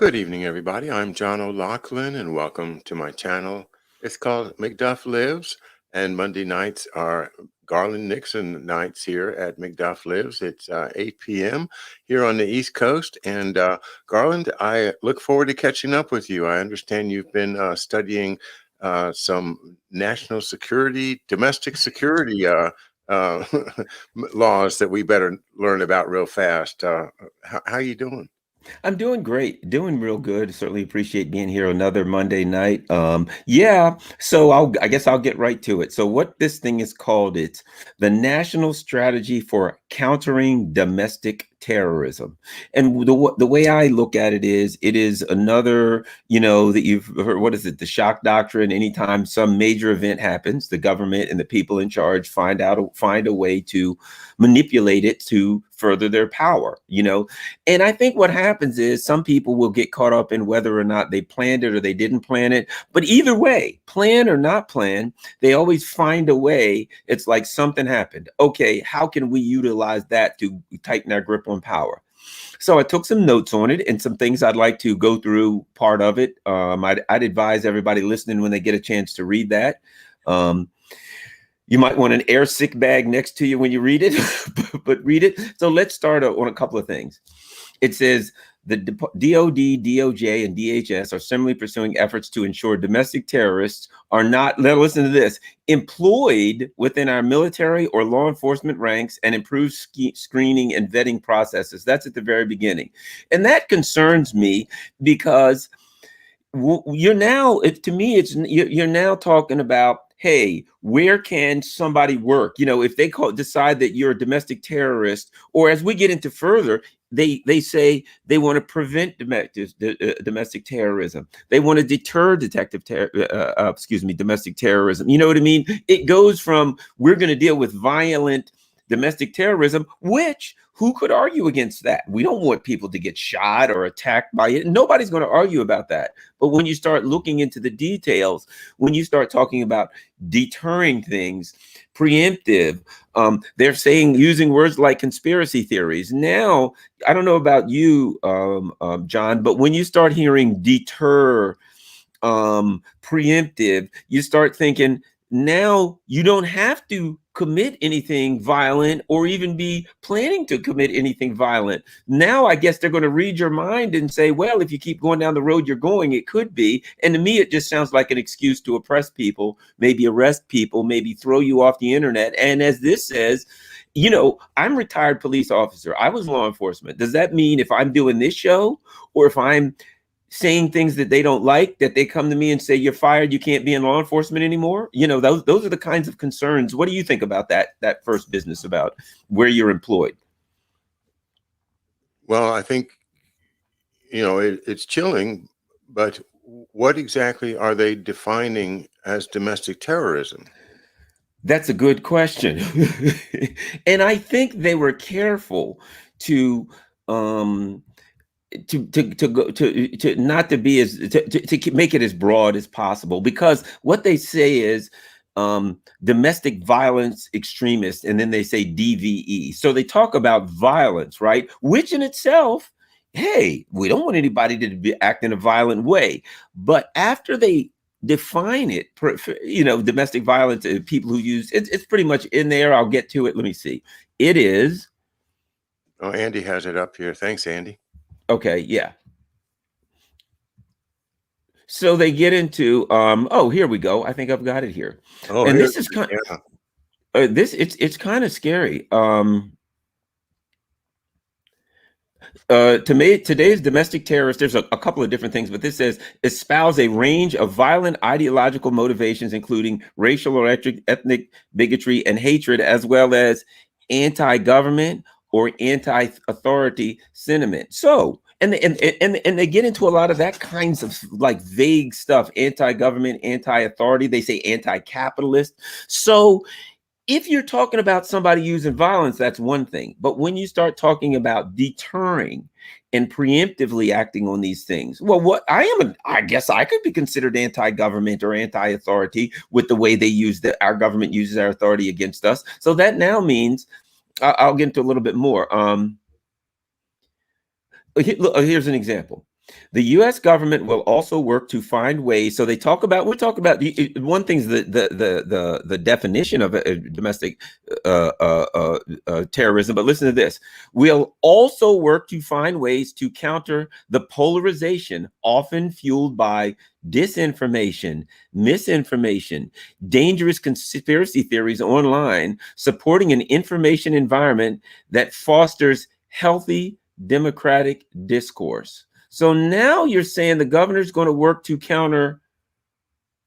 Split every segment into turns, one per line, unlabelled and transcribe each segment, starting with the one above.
Good evening, everybody. I'm John O'Loughlin, and welcome to my channel. It's called McDuff Lives, and Monday nights are Garland Nixon nights here at McDuff Lives. It's 8 p.m. here on the East Coast, and Garland, I look forward to catching up with you. I understand you've been studying some national security, domestic security uh, laws that we better learn about real fast. How you doing?
I'm doing great, doing real good. Certainly appreciate being here another Monday night. Yeah, so I guess I'll get right to it. So what this thing is called, it's the National Strategy for Countering Domestic Terrorism. And the way I look at it is another, that you've heard, what is it, the shock doctrine. Anytime some major event happens, the government and the people in charge find a way to manipulate it to further their power. And I think what happens is some people will get caught up in whether or not they planned it or they didn't plan it. But either way, plan or not plan, they always find a way. It's like something happened. Okay, how can we utilize that to tighten our grip on power? So I took some notes on it and some things I'd like to go through part of it. I'd advise everybody listening when they get a chance to read that. You might want an air sick bag next to you when you read it, but read it. So let's start on a couple of things. It says the DOD, DOJ, and DHS are similarly pursuing efforts to ensure domestic terrorists are not, listen to this, employed within our military or law enforcement ranks and improve screening and vetting processes. That's at the very beginning. And that concerns me because you're now, to me, you're now talking about, hey, where can somebody work? If they decide that you're a domestic terrorist, or as we get into further, they say they want to prevent domestic terrorism. They want to deter domestic terrorism. You know what I mean? It goes from we're going to deal with violent domestic terrorism, which who could argue against that? We don't want people to get shot or attacked by it. Nobody's going to argue about that. But when you start looking into the details, when you start talking about deterring things, preemptive, they're saying using words like conspiracy theories. Now, I don't know about you, John, but when you start hearing deter, preemptive, you start thinking, now you don't have to commit anything violent or even be planning to commit anything violent. Now, I guess they're going to read your mind and say, well, if you keep going down the road you're going, it could be. And to me, it just sounds like an excuse to oppress people, maybe arrest people, maybe throw you off the internet. And as this says, I'm a retired police officer. I was law enforcement. Does that mean if I'm doing this show or if I'm saying things that they don't like, that they come to me and say, you're fired, you can't be in law enforcement anymore? Those are the kinds of concerns. What do you think about that first business about where you're employed?
Well, I think, it's chilling, but what exactly are they defining as domestic terrorism?
That's a good question. And I think they were careful to not to be as to make it as broad as possible, because what they say is domestic violence extremists, and then they say DVE. So they talk about violence, right? Which in itself, hey, we don't want anybody to act in a violent way. But after they define it, domestic violence, people who use it's pretty much in there. I'll get to it. Let me see. It is.
Oh, Andy has it up here. Thanks, Andy.
Okay, yeah. So they get into oh, here we go. I think I've got it here.
Oh,
And
here,
this is kind
yeah.
it's kind of scary. Today's domestic terrorists, there's a couple of different things, but this says espouse a range of violent ideological motivations, including racial or ethnic bigotry and hatred, as well as anti-government or anti-authority sentiment. So, and they get into a lot of that kinds of like vague stuff, anti-government, anti-authority. They say anti-capitalist. So if you're talking about somebody using violence, that's one thing. But when you start talking about deterring and preemptively acting on these things, well, I guess I could be considered anti-government or anti-authority with the way they use our government uses our authority against us. So that now means I'll get into a little bit more. Here's an example. The U.S. government will also work to find ways. So they talk about. We'll talk about one thing's the definition of domestic terrorism. But listen to this: we'll also work to find ways to counter the polarization, often fueled by disinformation, misinformation, dangerous conspiracy theories online, supporting an information environment that fosters healthy democratic discourse. So now you're saying the governor's going to work to counter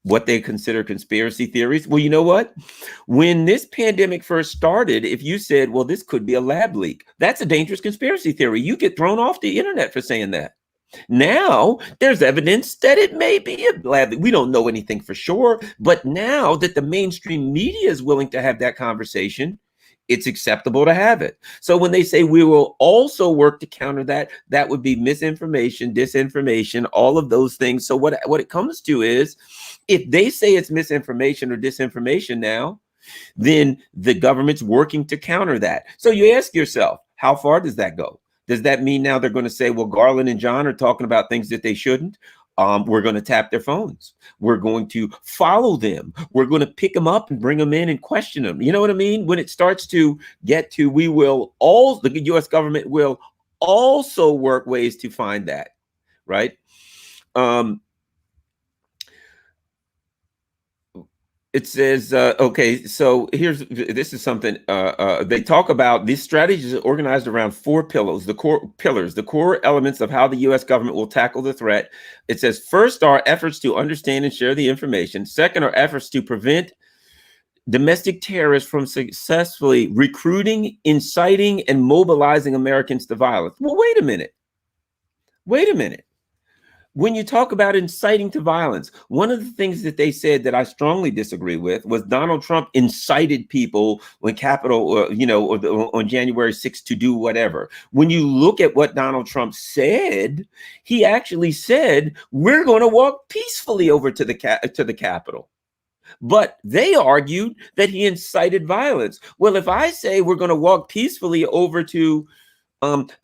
what they consider conspiracy theories. Well, you know what? When this pandemic first started, if you said, well, this could be a lab leak, that's a dangerous conspiracy theory. You get thrown off the internet for saying that. Now there's evidence that it may be a lab leak. We don't know anything for sure, but now that the mainstream media is willing to have that conversation, it's acceptable to have it. So when they say we will also work to counter that, that would be misinformation, disinformation, all of those things. So what it comes to is, if they say it's misinformation or disinformation now, then the government's working to counter that. So you ask yourself, how far does that go? Does that mean now they're going to say, well, Garland and John are talking about things that they shouldn't? We're going to tap their phones. We're going to follow them. We're going to pick them up and bring them in and question them. You know what I mean? When it starts to get to, the U.S. government will also work ways to find that, right? It says, okay, so this is something they talk about. These strategies are organized around four pillars, the core elements of how the U.S. government will tackle the threat. It says, first are efforts to understand and share the information. Second are efforts to prevent domestic terrorists from successfully recruiting, inciting, and mobilizing Americans to violence. Well, wait a minute. When you talk about inciting to violence, one of the things that they said that I strongly disagree with was Donald Trump incited people when on January 6th to do whatever. When you look at what Donald Trump said, he actually said, we're going to walk peacefully over to the Capitol. But they argued that he incited violence. Well, if I say we're going to walk peacefully over to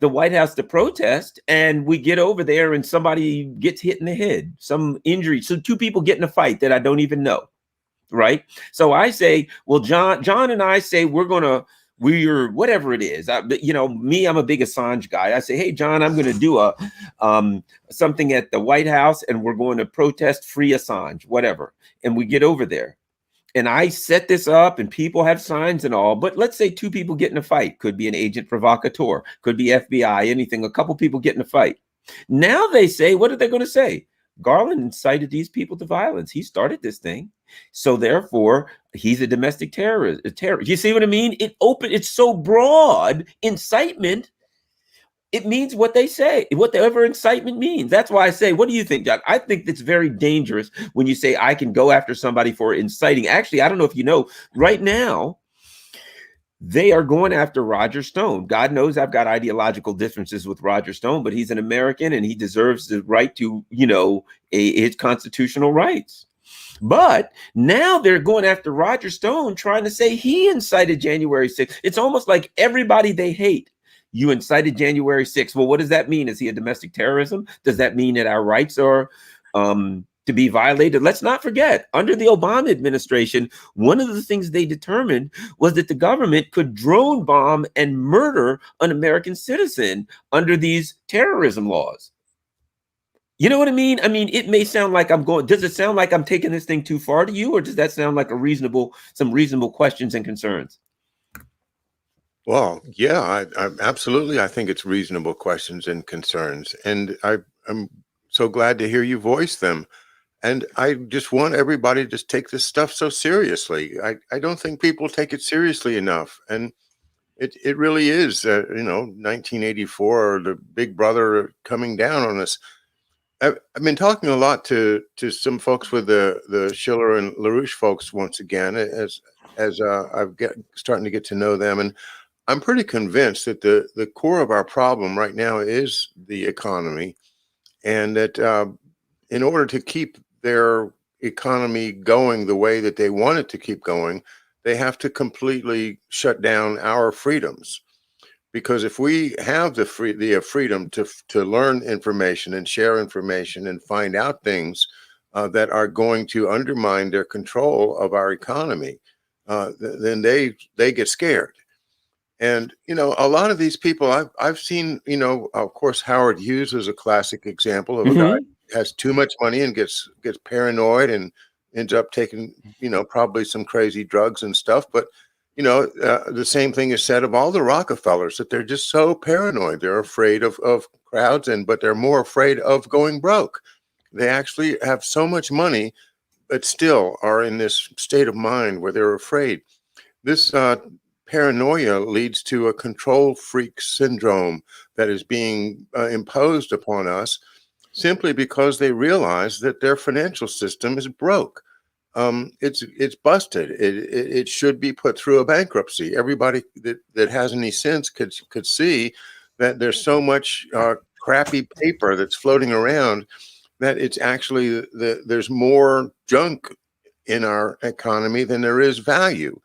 the White House to protest, and we get over there and somebody gets hit in the head, some injury. So two people get in a fight that I don't even know, right? So I say, well, John and I say we're whatever it is. I'm a big Assange guy. I say, hey, John, I'm going to do something at the White House, and we're going to protest free Assange, whatever. And we get over there. And I set this up and people have signs and all, but let's say two people get in a fight. Could be an agent provocateur, could be FBI, anything. A couple people get in a fight. Now they say, what are they going to say? Garland incited these people to violence. He started this thing. So therefore, he's a domestic terrorist. You see what I mean? It's so broad, incitement. It means what they say, whatever incitement means. That's why I say, what do you think, John? I think it's very dangerous when you say I can go after somebody for inciting. Actually, I don't know if you know, right now, they are going after Roger Stone. God knows I've got ideological differences with Roger Stone, but he's an American and he deserves the right to, his constitutional rights. But now they're going after Roger Stone, trying to say he incited January 6th. It's almost like everybody they hate. You incited January 6th. Well, what does that mean? Is he a domestic terrorism? Does that mean that our rights are to be violated? Let's not forget, under the Obama administration, one of the things they determined was that the government could drone bomb and murder an American citizen under these terrorism laws. You know what I mean? I mean, it may sound like does it sound like I'm taking this thing too far to you, or does that sound like some reasonable questions and concerns?
Well, yeah, I absolutely. I think it's reasonable questions and concerns, and I'm so glad to hear you voice them. And I just want everybody to just take this stuff so seriously. I don't think people take it seriously enough, and it really is, 1984, the Big Brother coming down on us. I've been talking a lot to some folks with the Schiller and LaRouche folks once again, as starting to get to know them, and I'm pretty convinced that the core of our problem right now is the economy, and that in order to keep their economy going the way that they want it to keep going, they have to completely shut down our freedoms. because if we have the freedom to learn information and share information and find out things that are going to undermine their control of our economy, then they get scared. And a lot of these people I've seen, of course, Howard Hughes is a classic example of a guy
Hmm.
who has too much money and gets paranoid and ends up taking, probably some crazy drugs and stuff. But the same thing is said of all the Rockefellers, that they're just so paranoid. They're afraid of crowds, but they're more afraid of going broke. They actually have so much money, but still are in this state of mind where they're afraid. This paranoia leads to a control freak syndrome that is being imposed upon us simply because they realize that their financial system is broke. It's busted. It should be put through a bankruptcy. Everybody that has any sense could see that there's so much crappy paper that's floating around that it's actually there's more junk in our economy than there is value,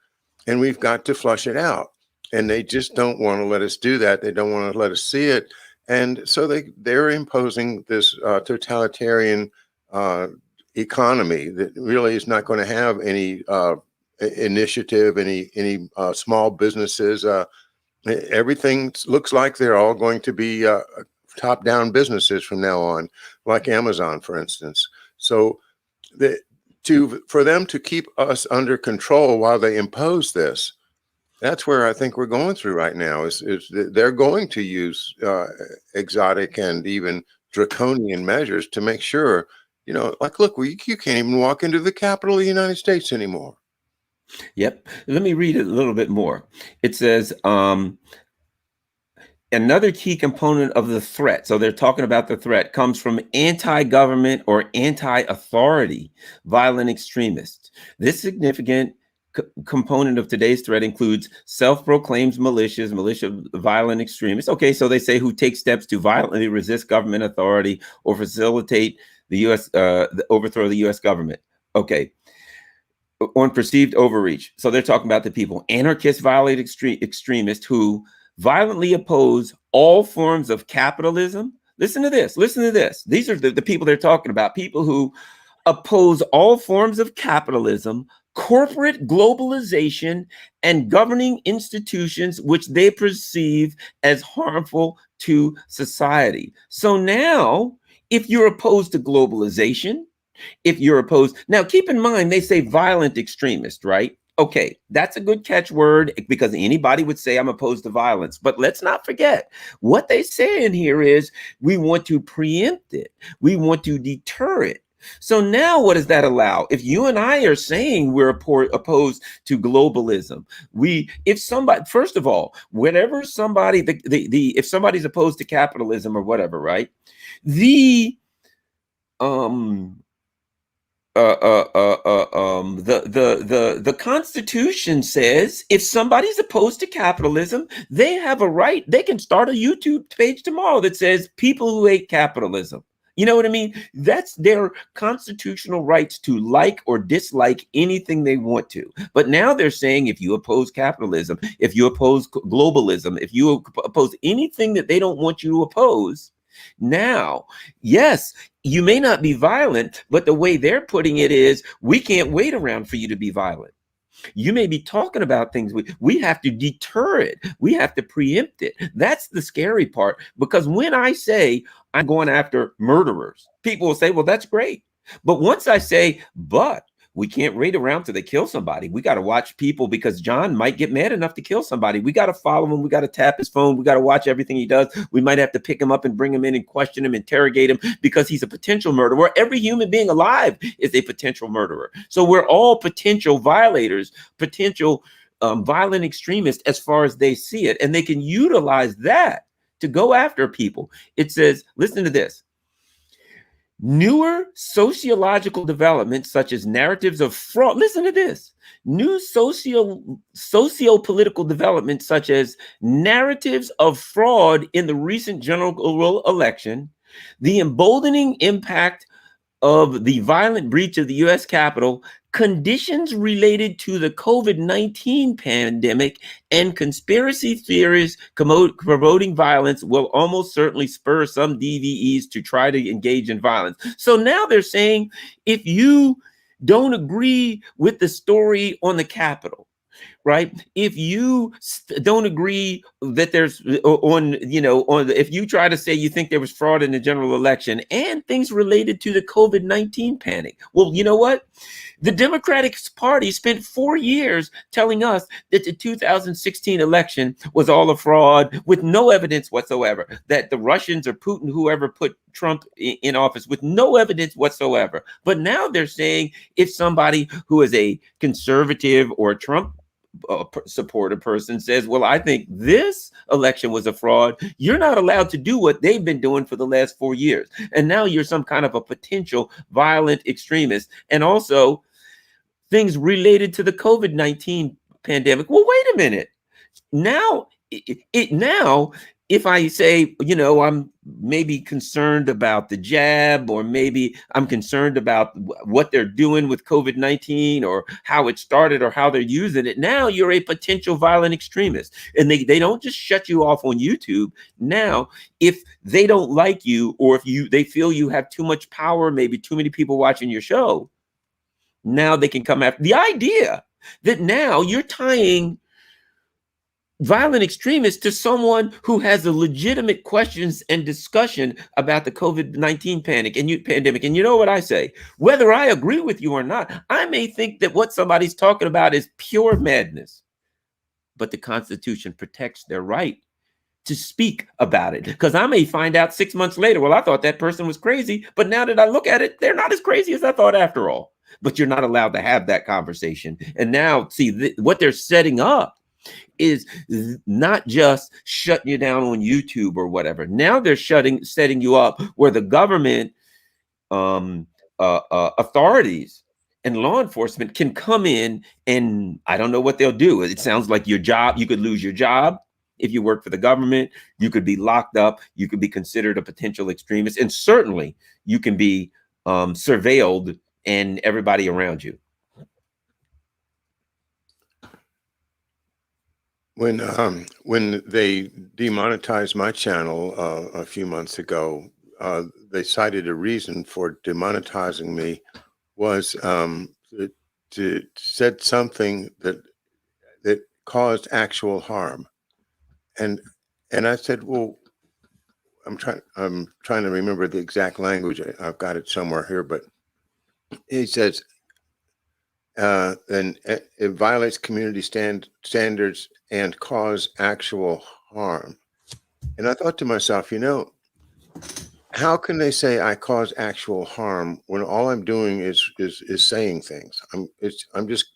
and we've got to flush it out. And they just don't want to let us do that. They don't want to let us see it, and so they're imposing this totalitarian economy that really is not going to have any initiative, any small businesses. Everything looks like they're all going to be top-down businesses from now on, like Amazon, for instance. So for them to keep us under control while they impose this, that's where I think we're going through right now. Is they're going to use exotic and even draconian measures to make sure, like, look, you can't even walk into the Capitol of the United States anymore.
Yep. Let me read it a little bit more. It says, another key component of the threat, so they're talking about the threat, comes from anti-government or anti-authority violent extremists. This significant component of today's threat includes self-proclaimed militia violent extremists. Okay, so they say who take steps to violently resist government authority or facilitate the overthrow of the U.S. government. Okay. On perceived overreach. So they're talking about the people, anarchist violent extremists who violently oppose all forms of capitalism. Listen to this. Listen to this. These are the people they're talking about. People who oppose all forms of capitalism, corporate globalization, and governing institutions which they perceive as harmful to society. So now, if you're opposed to globalization, if you're opposed, now keep in mind, they say violent extremist, right? Okay, that's a good catchword because anybody would say I'm opposed to violence. But let's not forget what they say in here is we want to preempt it. We want to deter it. So now what does that allow? If you and I are saying we're opposed to globalism, if somebody, first of all, whatever somebody, if somebody's opposed to capitalism or whatever, right? The the Constitution says if somebody's opposed to capitalism, they have a right. They can start a YouTube page tomorrow that says people who hate capitalism. You know what I mean? That's their constitutional rights to like or dislike anything they want to. But now they're saying if you oppose capitalism, if you oppose globalism, if you oppose anything that they don't want you to oppose, now, yes, you may not be violent, but the way they're putting it is we can't wait around for you to be violent. You may be talking about things. We have to deter it. We have to preempt it. That's the scary part, because when I say I'm going after murderers, people will say, well, that's great. But once I say, but we can't wait around till they kill somebody. We got to watch people because John might get mad enough to kill somebody. We got to follow him. We got to tap his phone. We got to watch everything he does. We might have to pick him up and bring him in and question him, interrogate him because he's a potential murderer. Every human being alive is a potential murderer. So we're all potential violators, potential violent extremists as far as they see it. And they can utilize that to go after people. It says, listen to this. Newer sociological developments, such as narratives of fraud, listen to this. New socio-political developments, such as narratives of fraud in the recent general election, the emboldening impact of the violent breach of the U.S. Capitol, conditions related to the COVID-19 pandemic, and conspiracy theories promoting violence will almost certainly spur some DVEs to try to engage in violence. So now they're saying if you don't agree with the story on the Capitol, right? If you don't agree that there's if you try to say you think there was fraud in the general election and things related to the COVID-19 panic, well, you know what? The Democratic Party spent 4 years telling us that the 2016 election was all a fraud with no evidence whatsoever, that the Russians or Putin, whoever put Trump in office, with no evidence whatsoever. But now they're saying if somebody who is a conservative or a Trump supporter person says, well, I think this election was a fraud, you're not allowed to do what they've been doing for the last 4 years. And now you're some kind of a potential violent extremist. And also things related to the COVID-19 pandemic. Well, wait a minute. Now, now, if I say, I'm maybe concerned about the jab, or maybe I'm concerned about what they're doing with COVID-19 or how it started or how they're using it, now you're a potential violent extremist. And they don't just shut you off on YouTube. Now, if they don't like you, or if they feel you have too much power, maybe too many people watching your show, now they can come after. The idea that now you're tying violent extremists to someone who has a legitimate questions and discussion about the COVID-19 pandemic. And you know what I say? Whether I agree with you or not, I may think that what somebody's talking about is pure madness, but the Constitution protects their right to speak about it. Because I may find out 6 months later, well, I thought that person was crazy, but now that I look at it, they're not as crazy as I thought after all. But you're not allowed to have that conversation. And now, see, what they're setting up is not just shutting you down on YouTube or whatever. Now they're setting you up where the government authorities and law enforcement can come in, and I don't know what they'll do. It sounds like your job, you could lose your job. If you work for the government, you could be locked up. You could be considered a potential extremist, and certainly you can be surveilled and everybody around you.
When they demonetized my channel a few months ago, they cited a reason for demonetizing me was to said something that caused actual harm, and I said, well, I'm trying to remember the exact language. I've got it somewhere here, but he says, and it violates community standards and cause actual harm. And I thought to myself, how can they say I cause actual harm when all I'm doing is saying things? I'm just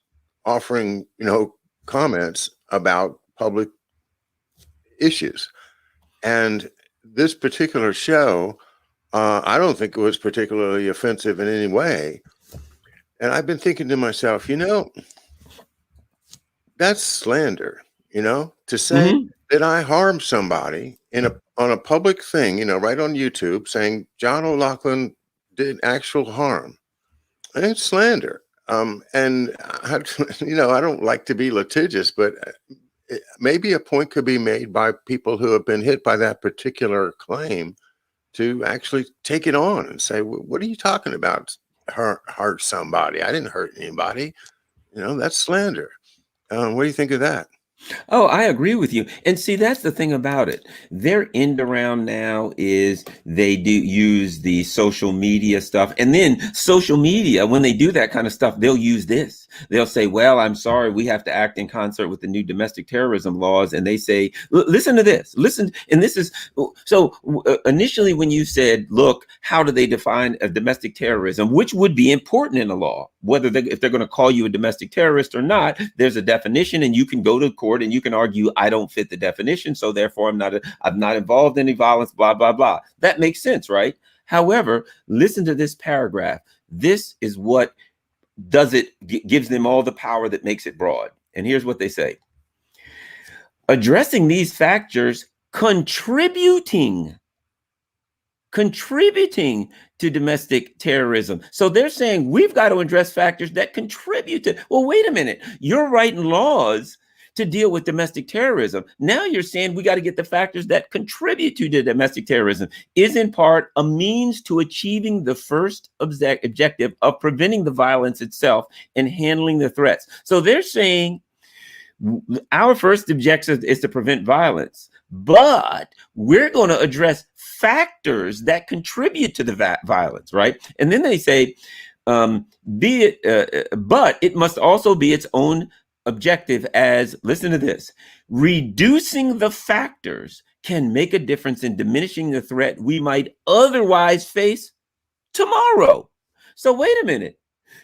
offering, comments about public issues. And this particular show, I don't think it was particularly offensive in any way. And I've been thinking to myself, that's slander, to say that I harmed somebody on a public thing, right on YouTube, saying John O'Loughlin did actual harm. And it's slander. And I, I don't like to be litigious, but maybe a point could be made by people who have been hit by that particular claim to actually take it on and say, what are you talking about? Hurt somebody. I didn't hurt anybody. That's slander. What do you think of that?
Oh, I agree with you. And see, that's the thing about it. Their end around now is they do use the social media stuff. And then social media, when they do that kind of stuff, they'll use this. They'll say, well, I'm sorry, we have to act in concert with the new domestic terrorism laws. And they say, listen to this. Listen. And this is so initially when you said, look, how do they define a domestic terrorism, which would be important in the law, whether if they're going to call you a domestic terrorist or not, there's a definition and you can go to court and you can argue, I don't fit the definition, so therefore I'm not involved in any violence, blah, blah, blah. That makes sense, right? However, listen to this paragraph. This is what gives them all the power that makes it broad. And here's what they say. Addressing these factors contributing to domestic terrorism. So they're saying we've got to address factors that contribute to, well, wait a minute, you're writing laws to deal with domestic terrorism. Now you're saying we got to get the factors that contribute to the domestic terrorism, is in part a means to achieving the first objective of preventing the violence itself and handling the threats. So they're saying our first objective is to prevent violence, but we're going to address factors that contribute to the violence, right? And then they say, but it must also be its own objective as, listen to this, reducing the factors can make a difference in diminishing the threat we might otherwise face tomorrow. So wait a minute.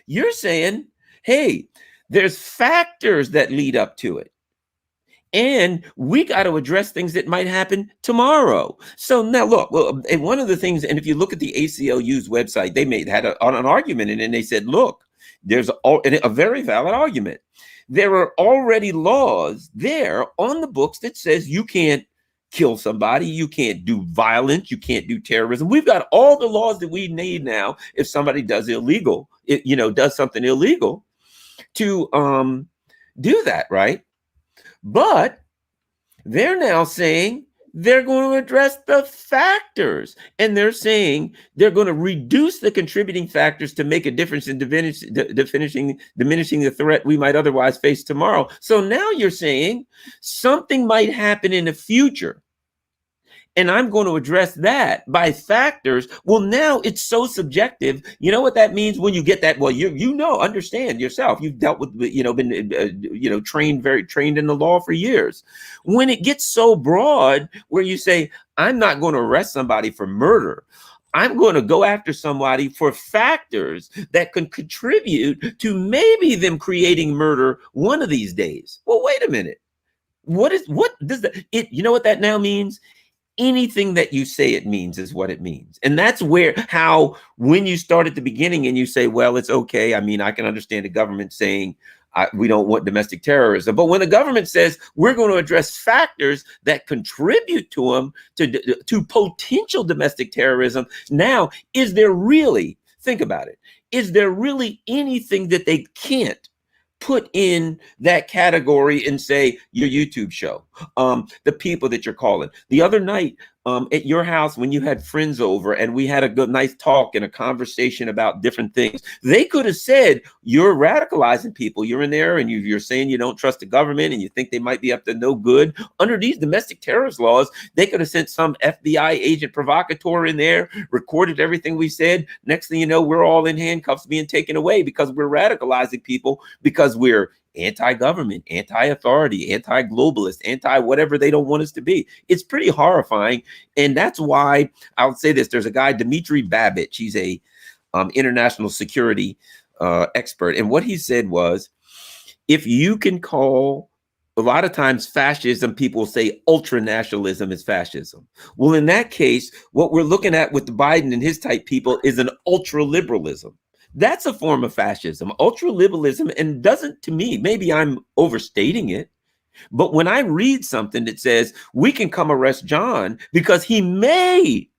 You're saying, hey, there's factors that lead up to it. And we got to address things that might happen tomorrow. So now look, well, and one of the things, and if you look at the ACLU's website, they had an argument, and then they said, look, there's a very valid argument. There are already laws there on the books that says you can't kill somebody, you can't do violence, you can't do terrorism. We've got all the laws that we need now if somebody does illegal, does something illegal to do that, right? But they're now saying they're going to address the factors, and they're saying they're going to reduce the contributing factors to make a difference in diminishing the threat we might otherwise face tomorrow. So now you're saying something might happen in the future, and I'm going to address that by factors. Well, now it's so subjective. You know what that means when you get that? Well, understand yourself. You've dealt with, been, trained in the law for years. When it gets so broad where you say, I'm not going to arrest somebody for murder, I'm going to go after somebody for factors that can contribute to maybe them creating murder one of these days. Well, wait a minute. What does that, you know what that now means? Anything that you say it means is what it means. And that's when you start at the beginning and you say, well, it's okay. I mean, I can understand the government saying we don't want domestic terrorism. But when the government says we're going to address factors that contribute to them, to potential domestic terrorism, now, is there really, think about it, is there really anything that they can't put in that category and say your YouTube show, the people that you're calling? The other night at your house, when you had friends over and we had a good, nice talk and a conversation about different things, they could have said, you're radicalizing people. You're in there and you're saying you don't trust the government and you think they might be up to no good. Under these domestic terrorist laws, they could have sent some FBI agent provocateur in there, recorded everything we said. Next thing you know, we're all in handcuffs being taken away because we're radicalizing people, because we're anti-government, anti-authority, anti-globalist, anti-whatever they don't want us to be. It's pretty horrifying. And that's why I would say this. There's a guy, Dmitry Babich. He's a international security expert. And what he said was, if you can call, a lot of times fascism, people say ultra-nationalism is fascism. Well, in that case, what we're looking at with Biden and his type people is an ultra-liberalism. That's a form of fascism, ultra-liberalism, and doesn't, to me, maybe I'm overstating it, but when I read something that says we can come arrest John because he may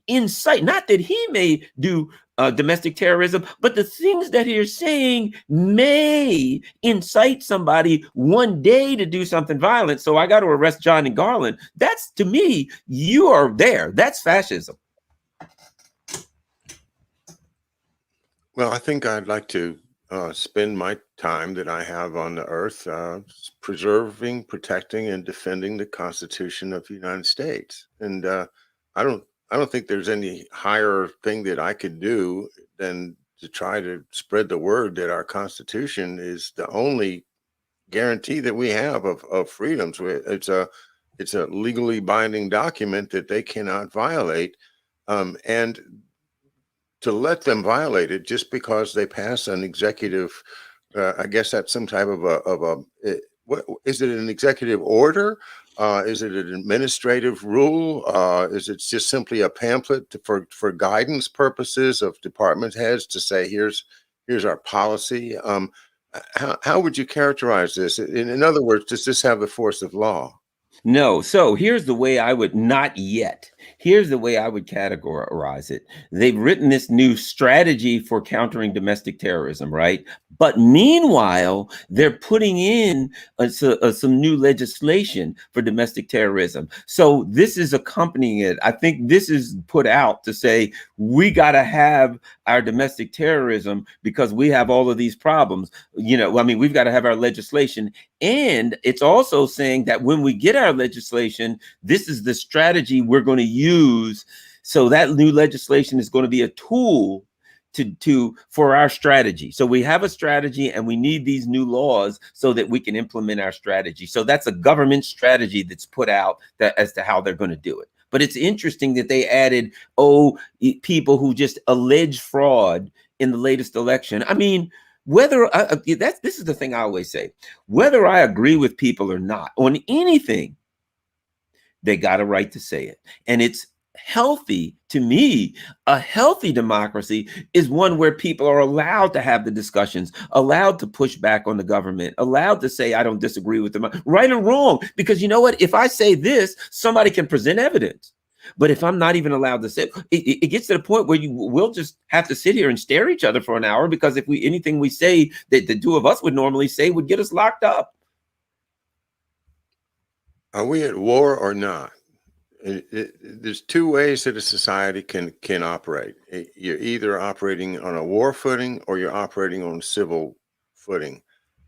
incite, not that he may do domestic terrorism, but the things that he's saying may incite somebody one day to do something violent, so I got to arrest John and Garland. That's, to me, you are there. That's fascism.
Well, I think I'd like to spend my time that I have on the earth preserving, protecting, and defending the Constitution of the United States. And I don't think there's any higher thing that I could do than to try to spread the word that our Constitution is the only guarantee that we have of freedoms. It's a legally binding document that they cannot violate, and to let them violate it just because they pass an executive, I guess that's some type of what is it, an executive order? Is it an administrative rule? Is it just simply a pamphlet for guidance purposes of department heads to say, here's our policy? How would you characterize this? In other words, does this have the force of law?
No. So here's the way I would, not yet. Here's the way I would categorize it. They've written this new strategy for countering domestic terrorism, right? But meanwhile, they're putting in some new legislation for domestic terrorism. So this is accompanying it. I think this is put out to say we got to have our domestic terrorism because we have all of these problems. I mean, we've got to have our legislation. And it's also saying that when we get our legislation, this is the strategy we're going to use. So that new legislation is going to be a tool for our strategy. So we have a strategy and we need these new laws so that we can implement our strategy. So that's a government strategy that's put out as to how they're going to do it. But it's interesting that they added, people who just allege fraud in the latest election. I mean, this is the thing I always say, whether I agree with people or not on anything, they got a right to say it. And it's healthy to me. A healthy democracy is one where people are allowed to have the discussions, allowed to push back on the government, allowed to say, I don't disagree with them, right or wrong. Because you know what? If I say this, somebody can present evidence. But if I'm not even allowed to say, it gets to the point where we'll just have to sit here and stare at each other for an hour, because if anything we say that the two of us would normally say would get us locked up.
Are we at war or not? There's two ways that a society can operate. You're either operating on a war footing or you're operating on civil footing.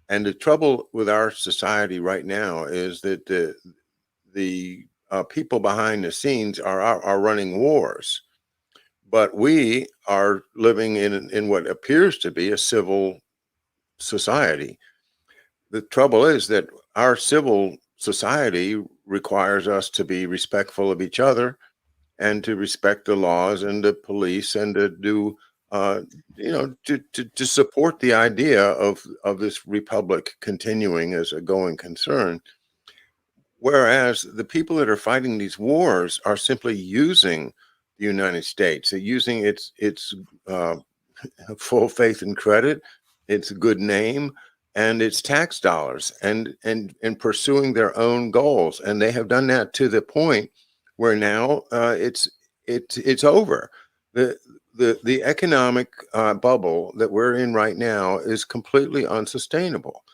And the trouble with our society right now is that the people behind the scenes are running wars, but we are living in what appears to be a civil society. The trouble is that our civil society requires us to be respectful of each other and to respect the laws and the police and to do to support the idea of this republic continuing as a going concern. Whereas the people that are fighting these wars are simply using the United States, they're using its full faith and credit, its good name, and its tax dollars, and pursuing their own goals. And they have done that to the point where now it's over. The economic bubble that we're in right now is completely unsustainable.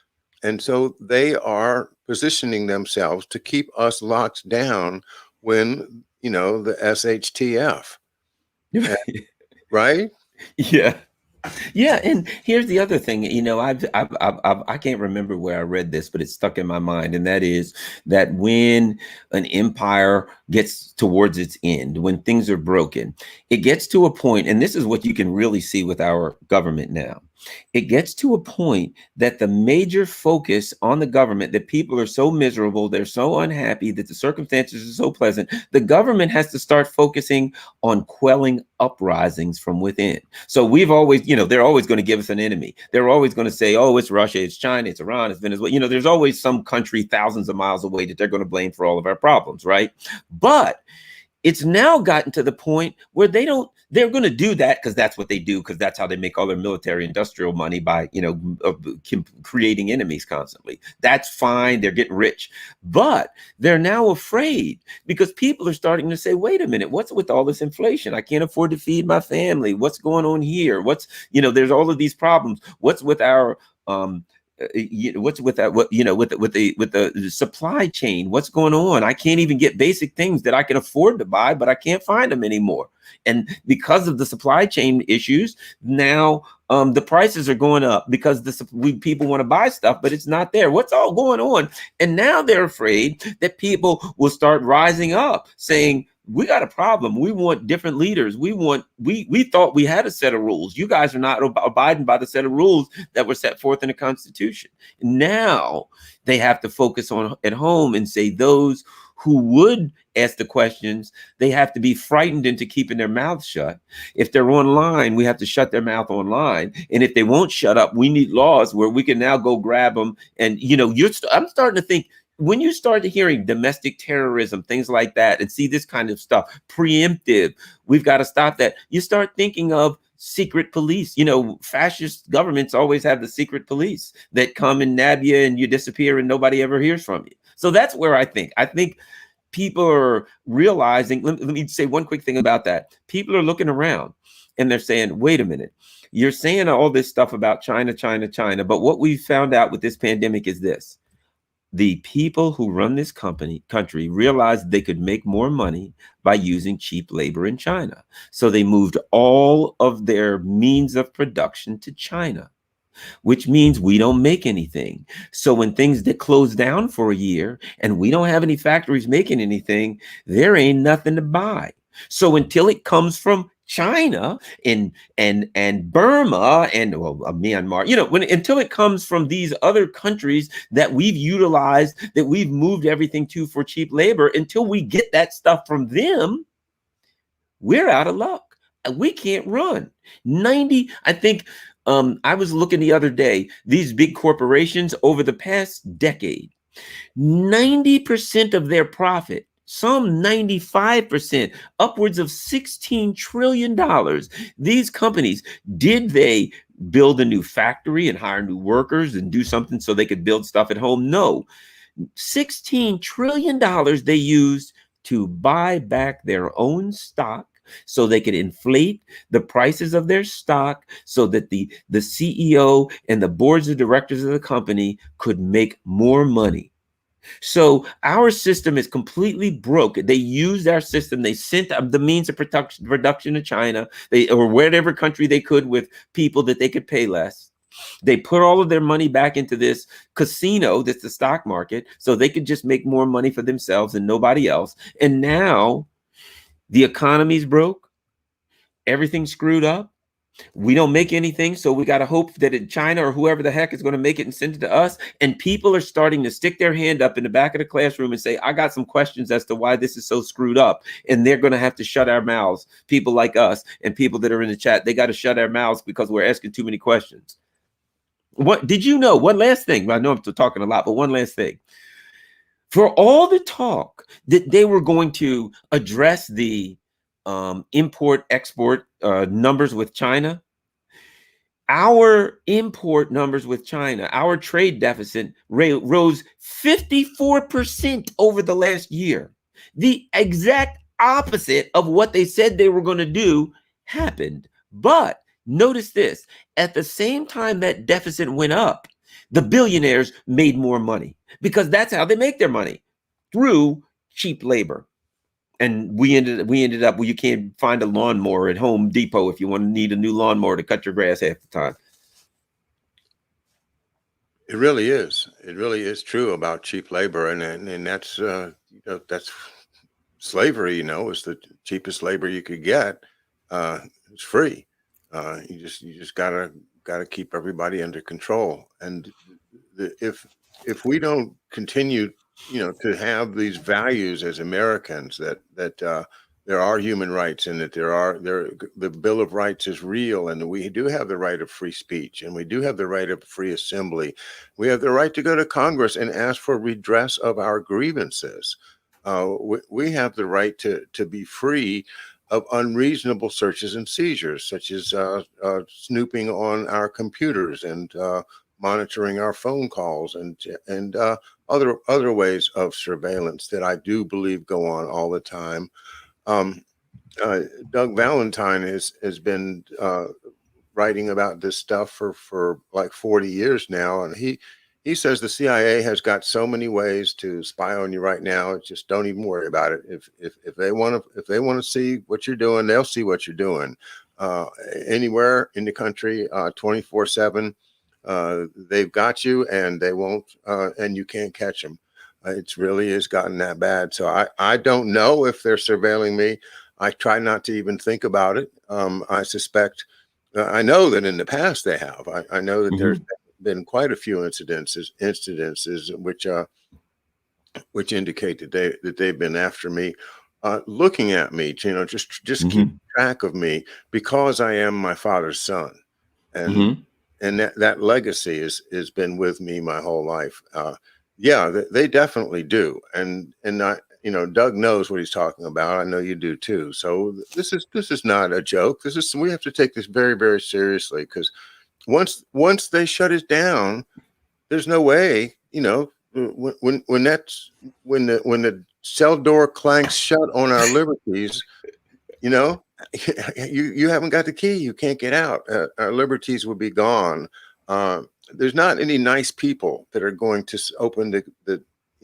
And so they are positioning themselves to keep us locked down when, the SHTF, right?
Yeah. Yeah, and here's the other thing. I can't remember where I read this, but it's stuck in my mind, and that is that when an empire gets towards its end, when things are broken, it gets to a point, and this is what you can really see with our government now. It gets to a point that the major focus on the government, that people are so miserable, they're so unhappy, that the circumstances are so pleasant, the government has to start focusing on quelling uprisings from within. So we've always, they're always going to give us an enemy. They're always going to say, oh, it's Russia, it's China, it's Iran, it's Venezuela. There's always some country thousands of miles away that they're going to blame for all of our problems, right? But it's now gotten to the point where they're going to do that because that's what they do, because that's how they make all their military industrial money, by, creating enemies constantly. That's fine. They're getting rich. But they're now afraid because people are starting to say, wait a minute, what's with all this inflation? I can't afford to feed my family. What's going on here? There's all of these problems. What's with our, what's with that, with the supply chain? What's going on? I can't even get basic things that I can afford to buy, but I can't find them anymore. And because of the supply chain issues, now the prices are going up because people want to buy stuff, but it's not there. What's all going on? And now they're afraid that people will start rising up saying, we got a problem. We want different leaders. We thought we had a set of rules. You guys are not abiding by the set of rules that were set forth in the Constitution. Now they have to focus on at home and say those who would ask the questions, they have to be frightened into keeping their mouths shut. If they're online, we have to shut their mouth online. And if they won't shut up, we need laws where we can now go grab them. And, I'm starting to think, when you start hearing domestic terrorism, things like that, and see this kind of stuff, preemptive, we've got to stop that. You start thinking of secret police. Fascist governments always have the secret police that come and nab you and you disappear and nobody ever hears from you. So that's where I think people are realizing, let me say one quick thing about that. People are looking around and they're saying, wait a minute, you're saying all this stuff about China, China, China. But what we found out with this pandemic is this: the people who run this country realized they could make more money by using cheap labor in China. So they moved all of their means of production to China, which means we don't make anything. So when things that close down for a year and we don't have any factories making anything, there ain't nothing to buy. So until it comes from China and Burma and Myanmar, until it comes from these other countries that we've utilized, that we've moved everything to for cheap labor, until we get that stuff from them, we're out of luck. We can't run. I think I was looking the other day, these big corporations over the past decade, 90% of their profit, some 95%, upwards of $16 trillion. These companies, did they build a new factory and hire new workers and do something so they could build stuff at home? No. $16 trillion they used to buy back their own stock, so they could inflate the prices of their stock, so that the CEO and the boards of directors of the company could make more money. So our system is completely broke. They used our system. They sent the means of production to China, or whatever country they could, with people that they could pay less. They put all of their money back into this casino that's the stock market, so they could just make more money for themselves and nobody else. And now the economy's broke. Everything's screwed up. We don't make anything, so we got to hope that China or whoever the heck is going to make it and send it to us. And people are starting to stick their hand up in the back of the classroom and say, I got some questions as to why this is so screwed up. And they're going to have to shut our mouths. People like us and people that are in the chat, they got to shut our mouths because we're asking too many questions. What did you know? One last thing. I know I'm talking a lot, but one last thing. For all the talk that they were going to address the import-export numbers with China, our import numbers with China, our trade deficit rose 54% over the last year. The exact opposite of what they said they were going to do happened. But notice this: at the same time that deficit went up, the billionaires made more money, because that's how they make their money, through cheap labor. And we ended up where you can't find a lawnmower at Home Depot if you need a new lawnmower to cut your grass half the time.
It really is. It really is true about cheap labor, and that's that's slavery. Is the cheapest labor you could get. It's free. You just gotta keep everybody under control. And if we don't continue, to have these values as Americans, that there are human rights, and that the Bill of Rights is real, and we do have the right of free speech, and we do have the right of free assembly. We have the right to go to Congress and ask for redress of our grievances. We have the right to be free of unreasonable searches and seizures, such as snooping on our computers and monitoring our phone calls, and other ways of surveillance that I do believe go on all the time. Doug Valentine has been writing about this stuff for like 40 years now, and he says the CIA has got so many ways to spy on you right now. Just don't even worry about it. If they want to see what you're doing, they'll see what you're doing anywhere in the country, 24/7. They've got you, and they won't, and you can't catch them. It's really has gotten that bad. So I don't know if they're surveilling me. I try not to even think about it. I suspect, I know that in the past they have. I know that there's been quite a few incidences which indicate that they've been after me, looking at me, just keep track of me, because I am my father's son, and that legacy has been with me my whole life. Yeah, they definitely do, and I, Doug knows what he's talking about. I know you do too. So this is not a joke. We have to take this very, very seriously, because once they shut it down, there's no way, when the cell door clanks shut on our liberties, you know, you haven't got the key. You can't get out. Our liberties will be gone. There's not any nice people that are going to open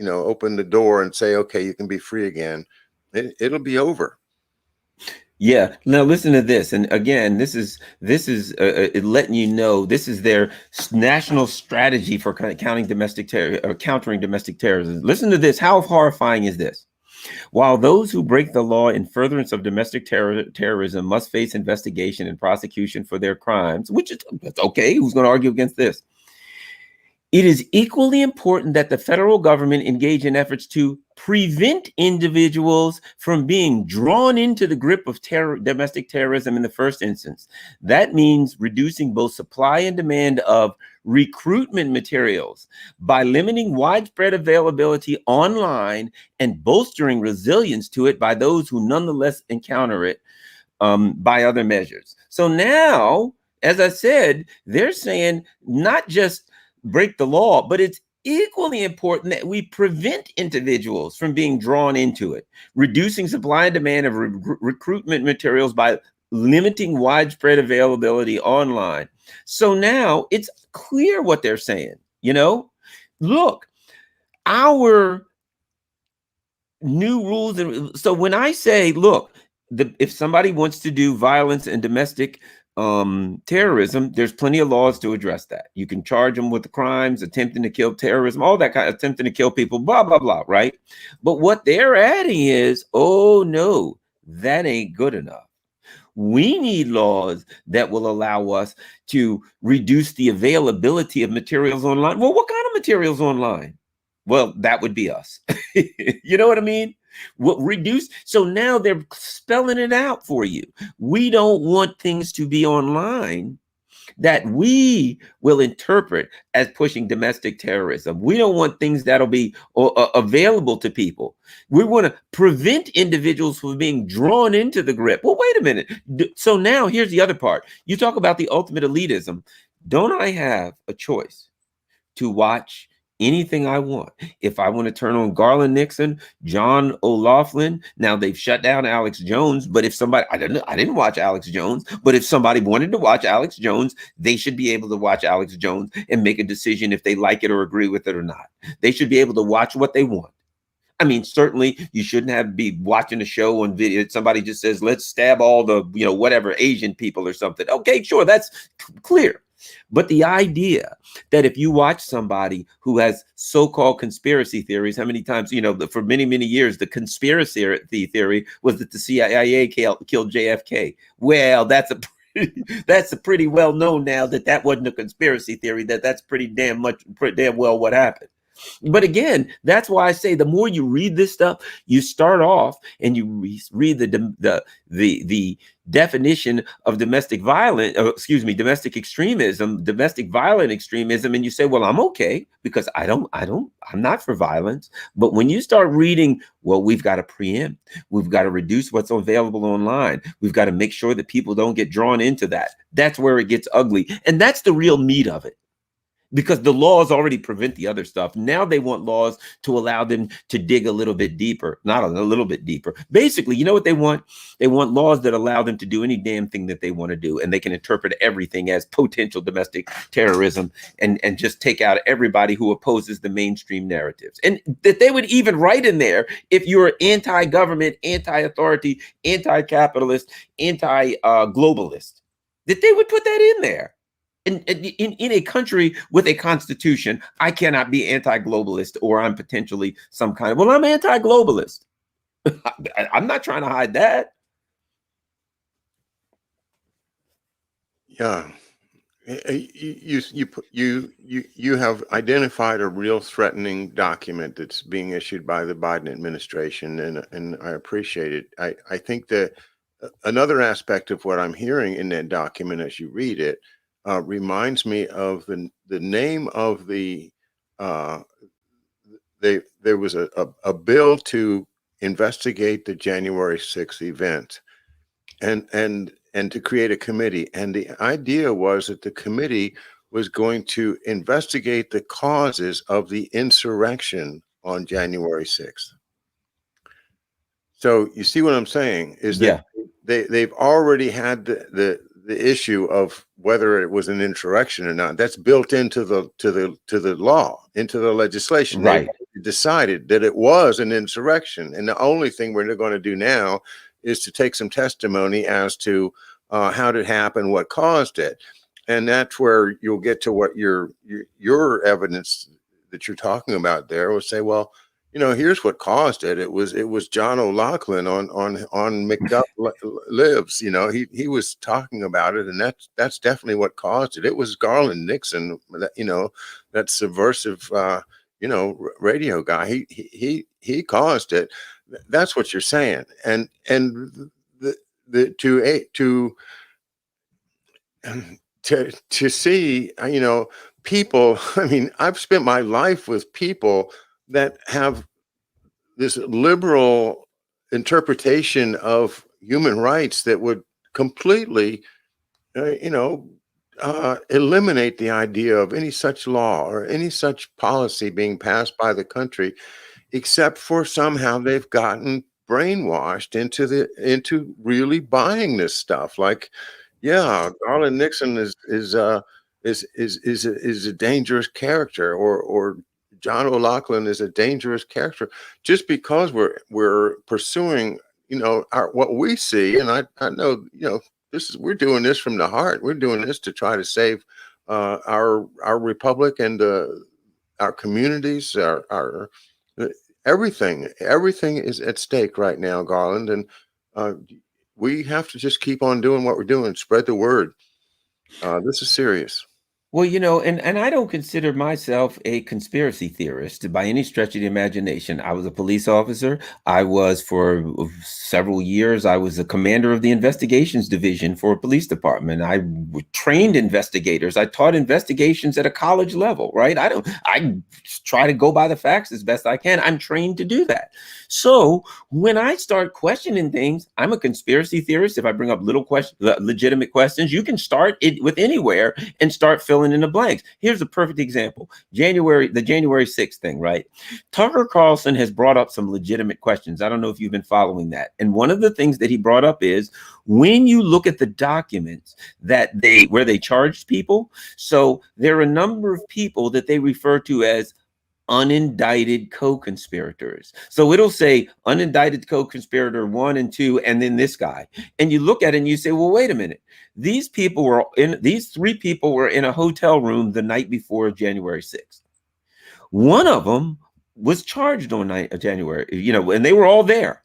open the door and say, okay, you can be free again. It'll be over.
Yeah. Now listen to this, and again, letting you know this is their national strategy for countering domestic terrorism. Listen to this. How horrifying is this? While those who break the law in furtherance of domestic terrorism must face investigation and prosecution for their crimes, which is that's okay. Who's going to argue against this? It is equally important that the federal government engage in efforts to prevent individuals from being drawn into the grip of domestic terrorism in the first instance. That means reducing both supply and demand of recruitment materials by limiting widespread availability online and bolstering resilience to it by those who nonetheless encounter it by other measures. So now, as I said, they're saying not just break the law, but it's equally important that we prevent individuals from being drawn into it, reducing supply and demand of recruitment materials by limiting widespread availability online. So now it's clear what they're saying. Look, our new rules. And so when I say, look, if somebody wants to do violence and domestic terrorism, there's plenty of laws to address that. You can charge them with the crimes, attempting to kill terrorism, all that kind of attempting to kill people, blah, blah, blah, right? But what they're adding is, oh no, that ain't good enough. We need laws that will allow us to reduce the availability of materials online. Well, what kind of materials online? Well, that would be us. You know what I mean? What reduce? So now they're spelling it out for you. We don't want things to be online that we will interpret as pushing domestic terrorism. We don't want things that'll be available to people. We want to prevent individuals from being drawn into the grip. Well, wait a minute. So now here's the other part. You talk about the ultimate elitism. Don't I have a choice to watch anything I want? If I want to turn on Garland Nixon, John O'Loughlin, now they've shut down Alex Jones, but if somebody, I didn't watch Alex Jones, but if somebody wanted to watch Alex Jones, they should be able to watch Alex Jones and make a decision if they like it or agree with it or not. They should be able to watch what they want. I mean, certainly you shouldn't be watching a show on video. Somebody just says, let's stab all the, whatever Asian people or something. Okay, sure, that's clear. But the idea that if you watch somebody who has so-called conspiracy theories, how many times, for many, many years, the conspiracy theory was that the CIA killed JFK. Well, that's a pretty well known now that wasn't a conspiracy theory, that's pretty damn well what happened. But again, that's why I say the more you read this stuff, you start off and you read the definition of domestic extremism, domestic violent extremism, and you say, well, I'm okay because I'm not for violence. But when you start reading, well, we've got to preempt, we've got to reduce what's available online, we've got to make sure that people don't get drawn into that. That's where it gets ugly. And that's the real meat of it. Because the laws already prevent the other stuff. Now they want laws to allow them to dig a little bit deeper, not a little bit deeper. Basically, you know what they want? They want laws that allow them to do any damn thing that they want to do. And they can interpret everything as potential domestic terrorism and just take out everybody who opposes the mainstream narratives. And that they would even write in there, if you're anti-government, anti-authority, anti-capitalist, anti-globalist, that they would put that in there. In a country with a constitution, I cannot be anti-globalist or I'm potentially some kind of, well, I'm anti-globalist. I'm not trying to hide that.
Yeah. You have identified a real threatening document that's being issued by the Biden administration, and I appreciate it. I think that another aspect of what I'm hearing in that document as you read it reminds me of the name of uh, there was a bill to investigate the January 6th event and to create a committee. And the idea was that the committee was going to investigate the causes of the insurrection on January 6th. So you see what I'm saying is that
Yeah,
they've already had the issue of whether it was an insurrection or not. That's built into the law, into the legislation. They've
right.
decided that it was an insurrection, and the only thing we're going to do now is to take some testimony as to how did it happen, what caused it, and that's where you'll get to what your evidence that you're talking about there will say, well, here's what caused it. It was John O'Loughlin on McDuff Lives. He was talking about it, and that's definitely what caused it. It was Garland Nixon, that subversive, radio guy. He caused it. That's what you're saying, and the to see, people. I mean, I've spent my life with people that have this liberal interpretation of human rights that would completely, uh, you know, eliminate the idea of any such law or any such policy being passed by the country, except for somehow they've gotten brainwashed into really buying this stuff. Like, yeah, Garland Nixon is a dangerous character, or John O'Loughlin is a dangerous character, just because we're pursuing, what we see. And I know, we're doing this from the heart. We're doing this to try to save our republic and our communities, our everything is at stake right now, Garland, and uh, we have to just keep on doing what we're doing, spread the word. This is serious.
Well, and I don't consider myself a conspiracy theorist by any stretch of the imagination. I was a police officer. I was for several years, I was a commander of the investigations division for a police department. Trained investigators. I taught investigations at a college level, right? I try to go by the facts as best I can. I'm trained to do that. So when I start questioning things, I'm a conspiracy theorist. If I bring up legitimate questions, you can start it with anywhere and start filling in the blanks. Here's a perfect example. The January 6th thing, right? Tucker Carlson has brought up some legitimate questions. I don't know if you've been following that. And one of the things that he brought up is when you look at the documents where they charged people, so there are a number of people that they refer to as unindicted co-conspirators. So it'll say unindicted co-conspirator 1 and 2, and then this guy. And you look at it and you say, well, wait a minute. These 3 people were in a hotel room the night before January 6th. One of them was charged on January, and they were all there.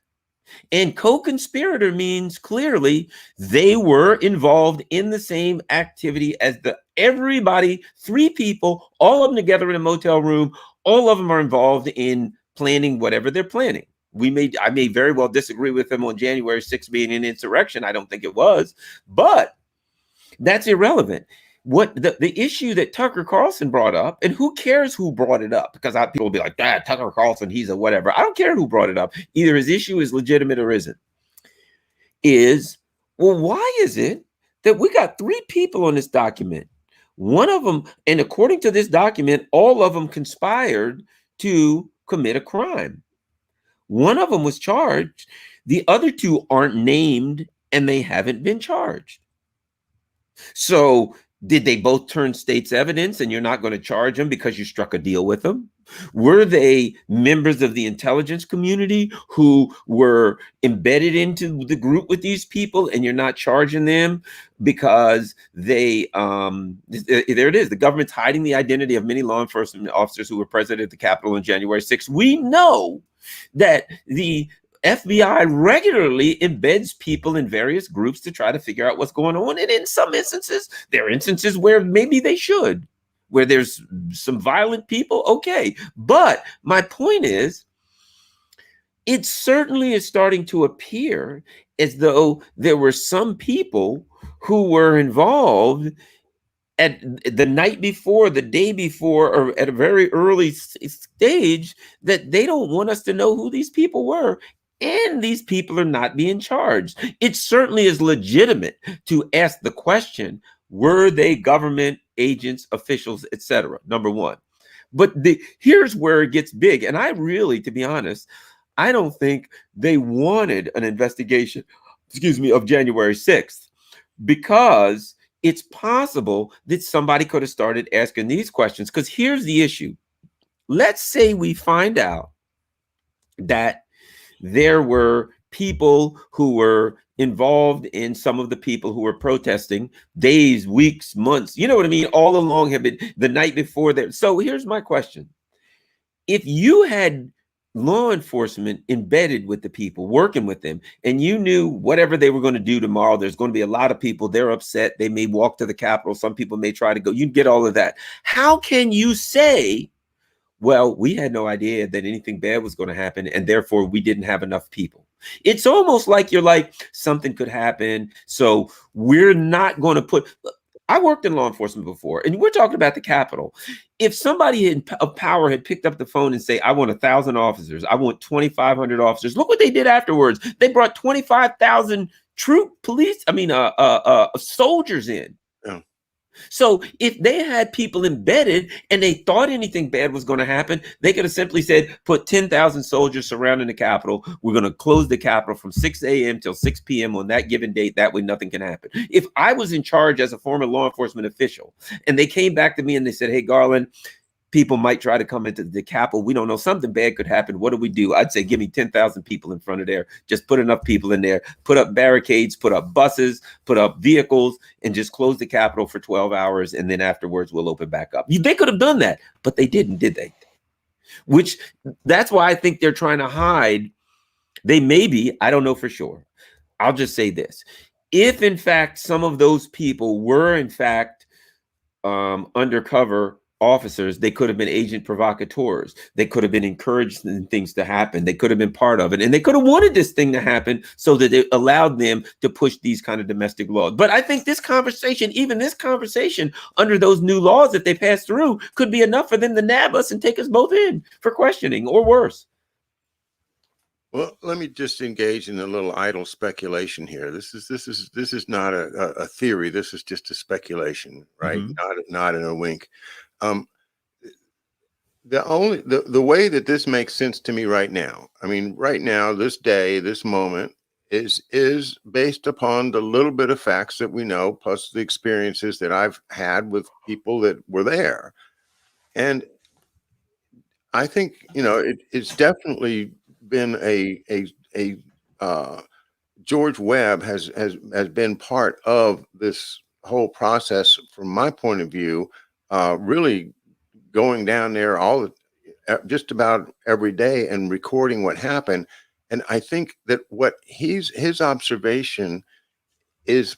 And co-conspirator means clearly they were involved in the same activity as everybody, 3 people, all of them together in a motel room. All of them are involved in planning whatever they're planning. I may very well disagree with them on January 6th being an insurrection. I don't think it was, but that's irrelevant. What the issue that Tucker Carlson brought up, and who cares who brought it up? Because people will be like, Tucker Carlson, he's a whatever. I don't care who brought it up. Either his issue is legitimate or isn't. Well, why is it that we got 3 people on this document? One of them, and according to this document, all of them conspired to commit a crime. One of them was charged. The other 2 aren't named and they haven't been charged. So did they both turn state's evidence and you're not going to charge them because you struck a deal with them? Were they members of the intelligence community who were embedded into the group with these people and you're not charging them because there it is. The government's hiding the identity of many law enforcement officers who were present at the Capitol on January 6th. We know that the FBI regularly embeds people in various groups to try to figure out what's going on. And in some instances, there are instances where maybe they should, where there's some violent people. Okay. But my point is, it certainly is starting to appear as though there were some people who were involved at the night before, the day before, or at a very early stage, that they don't want us to know who these people were. And these people are not being charged. It certainly is legitimate to ask the question, were they government agents, officials, etc.? Number one. But here's where it gets big. And I really, to be honest, I don't think they wanted an investigation, excuse me, of January 6th, because it's possible that somebody could have started asking these questions. Because here's the issue. Let's say we find out that there were people who were involved in some of the people who were protesting days, weeks, months, you know what I mean, all along, have been the night before there. So here's my question. If you had law enforcement embedded with the people, working with them, and you knew whatever they were going to do tomorrow, there's going to be a lot of people, they're upset, they may walk to the Capitol, some people may try to go, you get all of that. How can you say, well, we had no idea that anything bad was going to happen, and therefore we didn't have enough people? It's almost like you're like, something could happen, so we're not going to put. I worked in law enforcement before, and we're talking about the Capitol. If somebody of power had picked up the phone and say, I want 1,000 officers, I want 2,500 officers, look what they did afterwards. They brought 25,000 soldiers in.
Yeah.
So if they had people embedded and they thought anything bad was going to happen, they could have simply said, put 10,000 soldiers surrounding the Capitol. We're going to close the Capitol from 6 a.m. till 6 p.m. on that given date. That way nothing can happen. If I was in charge as a former law enforcement official and they came back to me and they said, hey, Garland, people might try to come into the Capitol. We don't know. Something bad could happen. What do we do? I'd say, give me 10,000 people in front of there. Just put enough people in there, put up barricades, put up buses, put up vehicles, and just close the Capitol for 12 hours. And then afterwards, we'll open back up. They could have done that, but they didn't, did they? Which, that's why I think they're trying to hide. They may be, I don't know for sure. I'll just say this. If in fact, some of those people were in fact undercover officers, they could have been agent provocateurs. They could have been encouraging things to happen. They could have been part of it. And they could have wanted this thing to happen so that it allowed them to push these kind of domestic laws. But I think this conversation, even this conversation under those new laws that they passed through, could be enough for them to nab us and take us both in for questioning or worse.
Well, let me just engage in a little idle speculation here. This is not a theory. This is just a speculation, right? Not in a wink. The way that this makes sense to me right now, I mean, right now, this day, this moment is based upon the little bit of facts that we know, plus the experiences that I've had with people that were there. And I think, it's definitely been George Webb has been part of this whole process from my point of view, really going down there just about every day and recording what happened. And I think that what his observation is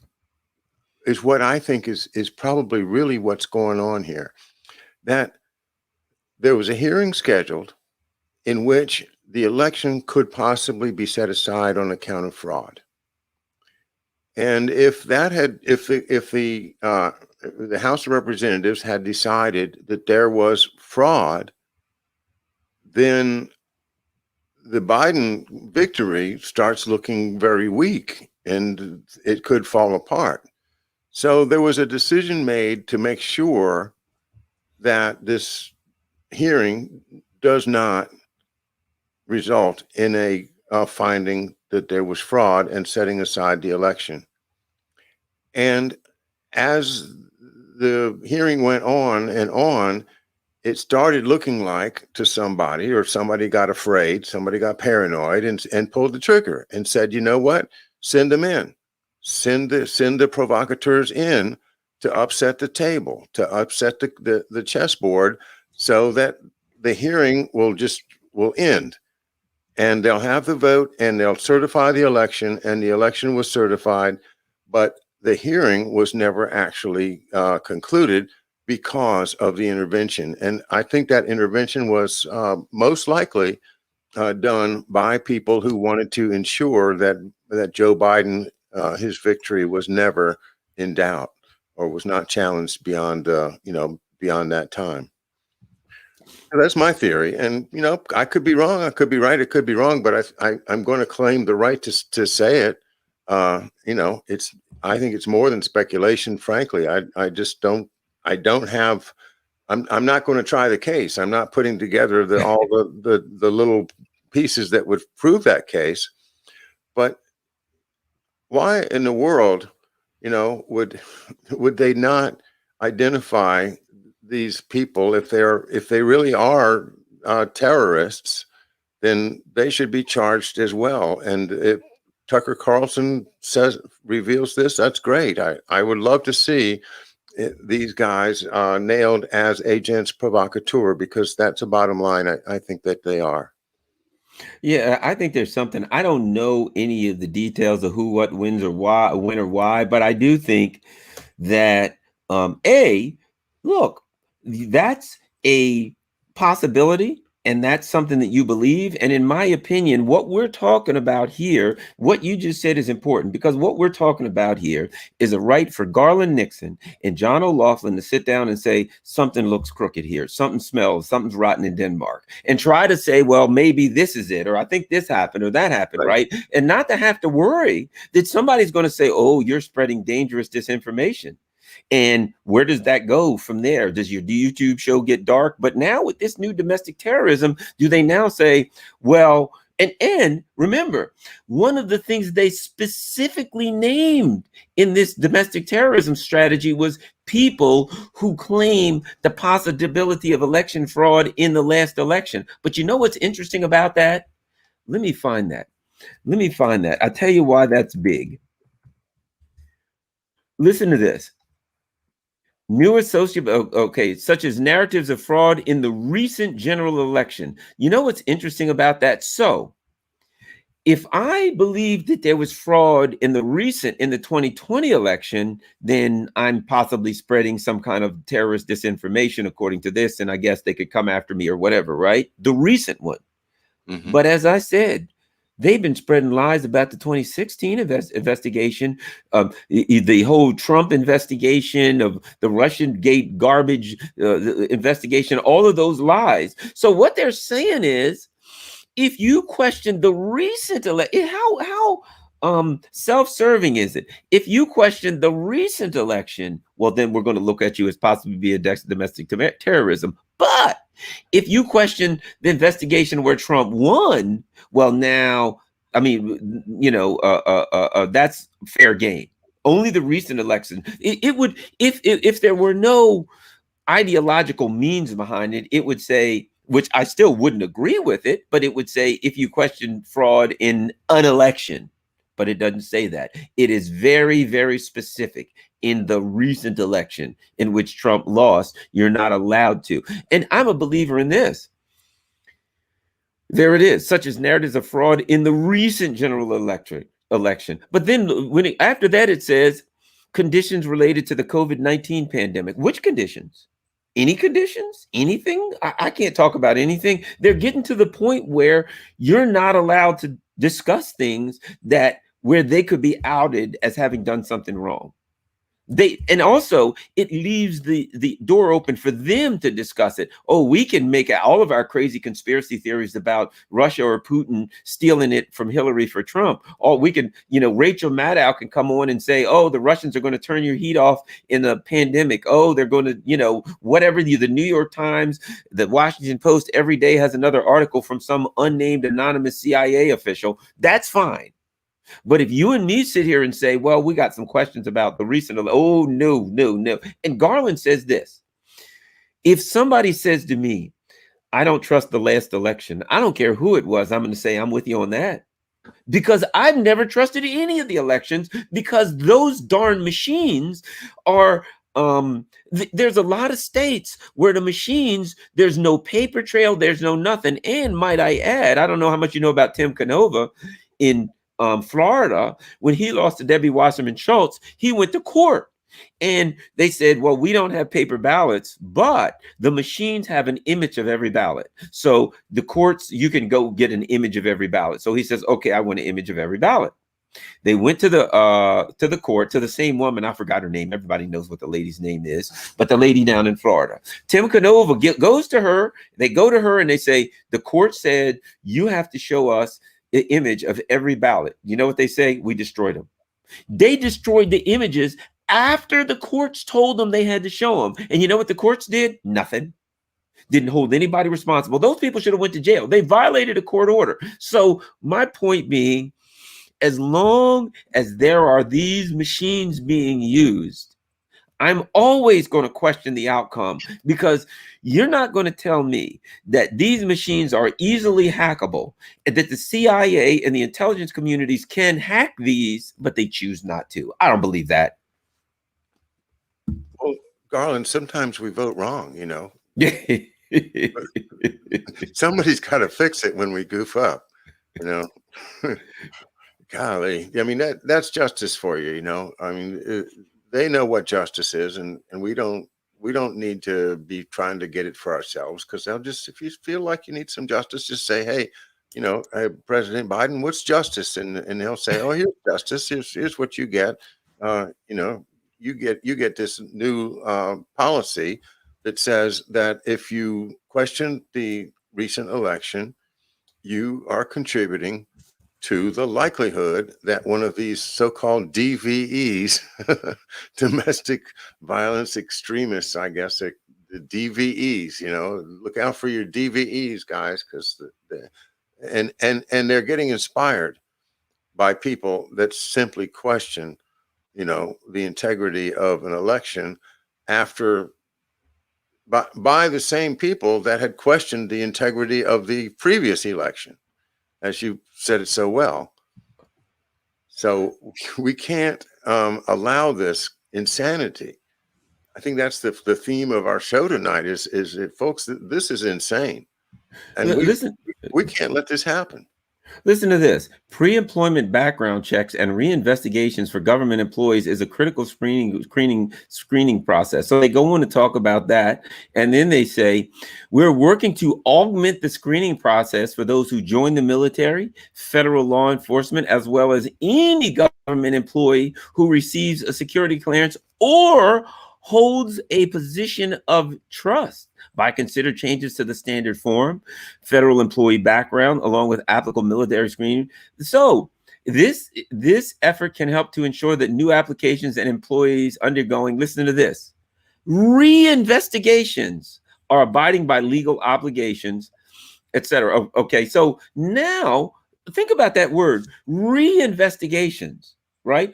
what I think is probably really what's going on here. That there was a hearing scheduled in which the election could possibly be set aside on account of fraud. And if the House of Representatives had decided that there was fraud, then the Biden victory starts looking very weak and it could fall apart. So there was a decision made to make sure that this hearing does not result in a finding that there was fraud and setting aside the election. And as the hearing went on and on, it started looking like to somebody, or somebody got afraid, somebody got paranoid and pulled the trigger and said, you know what, send them in, send the provocateurs in to upset the table, to upset the chessboard, so that the hearing will end. And they'll have the vote and they'll certify the election, and the election was certified, but the hearing was never actually concluded because of the intervention. And I think that intervention was most likely done by people who wanted to ensure that Joe Biden, his victory was never in doubt or was not challenged beyond that time. That's my theory, and I could be wrong, I could be right, it could be wrong, but I'm going to claim the right to say it. I think it's more than speculation. Frankly, I just don't. I don't have. I'm not going to try the case. I'm not putting together all the little pieces that would prove that case. But why in the world, would they not identify these people if they really are terrorists? Then they should be charged as well. And if Tucker Carlson reveals this, that's great. I would love to see these guys nailed as agents provocateur, because that's the bottom line. I think that they are.
Yeah, I think there's something. I don't know any of the details of who, what, wins, or why, when or why, but I do think that look, that's a possibility, and that's something that you believe. And in my opinion, what we're talking about here, what you just said is important, because what we're talking about here is a right for Garland Nixon and John O'Loughlin to sit down and say something looks crooked here, something smells, something's rotten in Denmark, and try to say, well, maybe this is it, or I think this happened or that happened, right? And not to have to worry that somebody's going to say, oh, you're spreading dangerous disinformation. And where does that go from there? Does your YouTube show get dark? But now with this new domestic terrorism, do they now say, well, and remember, one of the things they specifically named in this domestic terrorism strategy was people who claim the possibility of election fraud in the last election. But you know what's interesting about that? Let me find that. I'll tell you why that's big. Listen to this. New associate, okay, such as narratives of fraud in the recent general election. You know what's interesting about that? So, if I believe that there was fraud in the 2020 election, then I'm possibly spreading some kind of terrorist disinformation according to this, and I guess they could come after me or whatever, right? The recent one. Mm-hmm. But as I said, they've been spreading lies about the 2016 investigation, the whole Trump investigation, of the Russian gate garbage investigation, all of those lies. So what they're saying is, if you question the recent election, how self-serving is it? If you question the recent election, well, then we're going to look at you as possibly be a domestic terrorism. But if you question the investigation where Trump won, well, now, I mean, that's fair game. Only the recent election. It would, if there were no ideological means behind it, it would say, which I still wouldn't agree with it, but it would say if you question fraud in an election, but it doesn't say that. It is very, very specific. In the recent election in which Trump lost, you're not allowed to. And I'm a believer in this. There it is, such as narratives of fraud in the recent general election. But then after that, it says conditions related to the COVID-19 pandemic. Which conditions? Any conditions? Anything? I can't talk about anything. They're getting to the point where you're not allowed to discuss things where they could be outed as having done something wrong. And also it leaves the door open for them to discuss it. Oh, we can make all of our crazy conspiracy theories about Russia or Putin stealing it from Hillary for Trump. Or we can, Rachel Maddow can come on and say, oh, the Russians are going to turn your heat off in the pandemic. Oh, they're going to, whatever. The New York Times, the Washington Post every day has another article from some unnamed anonymous CIA official. That's fine. But if you and me sit here and say, well, we got some questions about the recent, oh, no. And Garland says this: if somebody says to me, I don't trust the last election, I don't care who it was, I'm going to say I'm with you on that. Because I've never trusted any of the elections, because those darn machines are, there's a lot of states where the machines, there's no paper trail, there's no nothing. And might I add, I don't know how much you know about Tim Canova in Florida. When he lost to Debbie Wasserman Schultz, he went to court and they said, well, we don't have paper ballots, but the machines have an image of every ballot. So the courts, you can go get an image of every ballot. So he says, okay, I want an image of every ballot. They went to the court, to the same woman. I forgot her name. Everybody knows what the lady's name is, but the lady down in Florida. Tim Canova goes to her. They go to her and they say, the court said you have to show us the image of every ballot. You know what they say? We destroyed them. They destroyed the images after the courts told them they had to show them. And you know what the courts did? Nothing. didn't hold anybody responsible. Those people should have went to jail. They violated a court order. So my point being, as long as there are these machines being used, I'm always going to question the outcome, because you're not going to tell me that these machines are easily hackable and that the CIA and the intelligence communities can hack these, but they choose not to. I don't believe that.
Well, Garland, sometimes we vote wrong, you know. Somebody's got to fix it when we goof up, you know. Golly, I mean, that's justice for you, you know. I mean, they know what justice is, and we don't need to be trying to get it for ourselves, because they'll just, if you feel like you need some justice, just say, hey, you know, President Biden, what's justice? And he'll say, oh, here's justice. Here's what you get. You know, you get this new policy that says that if you question the recent election, you are contributing to the likelihood that one of these so-called DVEs, domestic violence extremists, I guess, the DVEs, you know, look out for your DVEs, guys, because and they're getting inspired by people that simply question, you know, the integrity of an election after by the same people that had questioned the integrity of the previous election, as you said it so well. So we can't allow this insanity. I think that's the theme of our show tonight is that, folks, this is insane, and
Listen,
we can't let this happen.
Listen to this. Pre-employment background checks and reinvestigations for government employees is a critical screening process. So they go on to talk about that. And then they say, we're working to augment the screening process for those who join the military, federal law enforcement, as well as any government employee who receives a security clearance or holds a position of trust, by consider changes to the standard form, federal employee background, along with applicable military screening. So this effort can help to ensure that new applications and employees undergoing, listen to this, reinvestigations are abiding by legal obligations, etc. Okay, so now think about that word, reinvestigations, right?